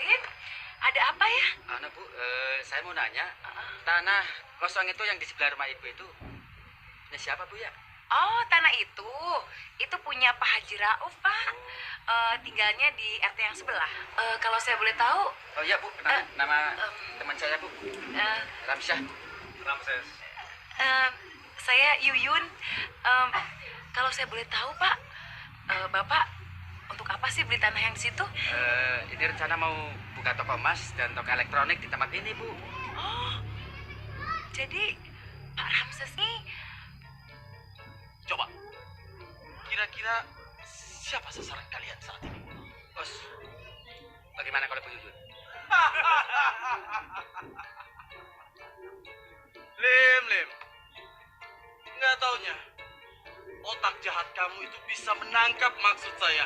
Lim, ada apa ya? Bu, saya mau nanya, tanah kosong itu yang di sebelah rumah ibu itu, punya siapa bu ya? Oh, tanah itu punya Pak Haji Rauf, Pak. Tinggalnya di RT yang sebelah. Kalau saya boleh tahu, Oh iya bu, nama teman saya bu, eh, Ramsyah. Ramses. eh, saya Yuyun. Kalau saya boleh tahu, Pak, Bapak untuk apa sih beli tanah yang di situ? Ini rencana mau buka toko emas dan toko elektronik di tempat ini bu. Oh, jadi Pak Ramses ini. Coba, kira-kira siapa sasaran kalian saat ini? Bos, bagaimana kalau Bu Yuyun? Lim. Nggak taunya, otak jahat kamu itu bisa menangkap maksud saya.